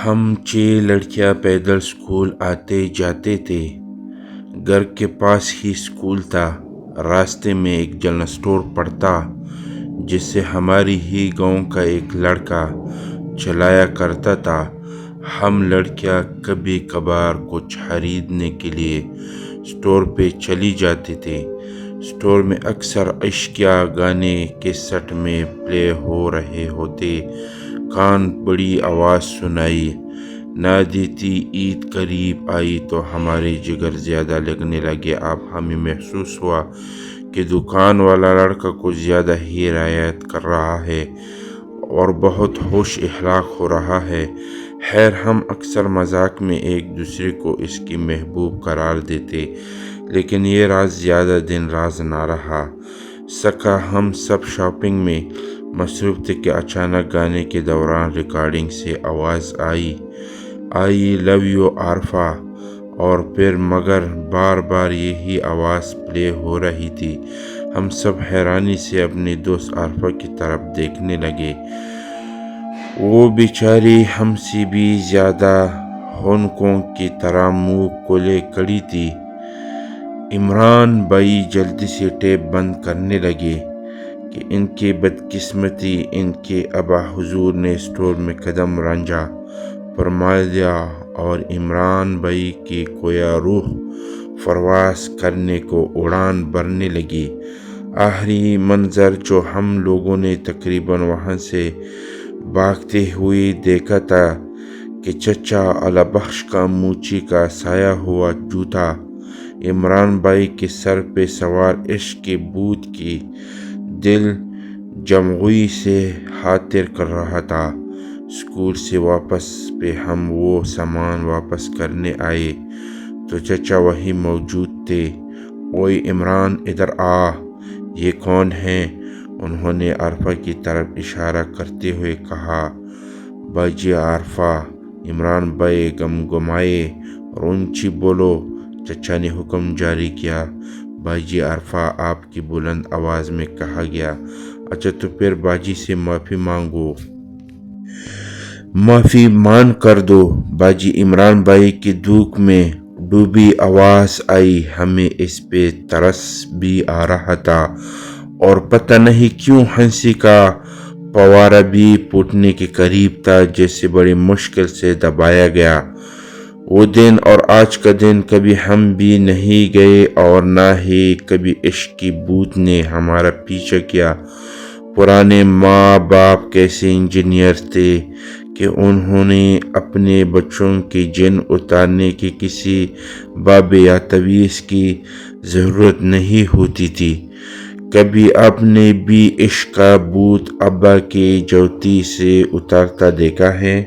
ہم 6 لڑکیاں پیدل اسکول آتے جاتے تھے۔ گھر کے پاس ہی اسکول تھا۔ راستے میں ایک جنرل اسٹور پڑتا جسے ہماری ہی گاؤں کا ایک لڑکا چلایا کرتا تھا۔ ہم لڑکیاں کبھی کبھار کچھ خریدنے کے لیے اسٹور پہ چلی جاتے تھے۔ اسٹور میں اکثر عشقیہ گانے کیسٹ میں پلے ہو رہے ہوتے۔ کان بڑی آواز سنائی نہ دیتی۔ عید قریب آئی تو ہمارے جگر زیادہ لگنے لگے۔ اب ہمیں محسوس ہوا کہ دکان والا لڑکا کچھ زیادہ ہی رعایت کر رہا ہے اور بہت ہوش اخلاق ہو رہا ہے۔ خیر ہم اکثر مذاق میں ایک دوسرے کو اس کی محبوب قرار دیتے، لیکن یہ راز زیادہ دن راز نہ رہا سکا۔ ہم سب شاپنگ میں مصروف تھے کہ اچانک گانے کے دوران ریکارڈنگ سے آواز آئی لو یو عارفہ، اور پھر مگر بار بار یہی آواز پلے ہو رہی تھی۔ ہم سب حیرانی سے اپنی دوست عارفہ کی طرف دیکھنے لگے۔ وہ بیچاری ہم سے بھی زیادہ ہونکوں کی طرح منہ کھولے کھڑی تھی۔ عمران بھائی جلدی سے ٹیپ بند کرنے لگے کہ ان کی بدقسمتی ان کے ابا حضور نے اسٹور میں قدم رنجہ فرما دیا اور عمران بھائی کی گویا روح پرواز کرنے کو اڑان بھرنے لگی۔ آخری منظر جو ہم لوگوں نے تقریباً وہاں سے بھاگتے ہوئے دیکھا تھا کہ چچا اللہ بخش کا موچی کا سایہ ہوا جوتا عمران بھائی کے سر پہ سوار عشق کے بھوت کی دل جمعوئی سے خاطر کر رہا تھا۔ اسکول سے واپس پہ ہم وہ سامان واپس کرنے آئے تو چچا وہیں موجود تھے۔ اوئے عمران ادھر آ، یہ کون ہیں؟ انہوں نے عارفہ کی طرف اشارہ کرتے ہوئے کہا۔ باجی عارفہ۔ عمران بھائی گمگمائے اور اونچی بولو۔ چچا نے حکم جاری کیا۔ باجی عارفہ آپ کی بلند آواز میں کہا گیا۔ اچھا تو پھر باجی سے معافی مانگو۔ معافی مان کر دو۔ باجی عمران بھائی کی دھوک میں ڈوبی آواز آئی۔ ہمیں اس پہ ترس بھی آ رہا تھا اور پتہ نہیں کیوں ہنسی کا فوارہ بھی پھوٹنے کے قریب تھا، جسے بڑی مشکل سے دبایا گیا۔ وہ دن اور آج کا دن کبھی ہم بھی نہیں گئے اور نہ ہی کبھی عشق کی بھوت نے ہمارا پیچھا کیا۔ پرانے ماں باپ کیسے انجینئر تھے کہ انہوں نے اپنے بچوں کی جن اتارنے کی کسی باب یا تعویذ کی ضرورت نہیں ہوتی تھی۔ کبھی آپ نے بھی عشق کا بھوت ابا کی جوتی سے اترتا دیکھا ہے؟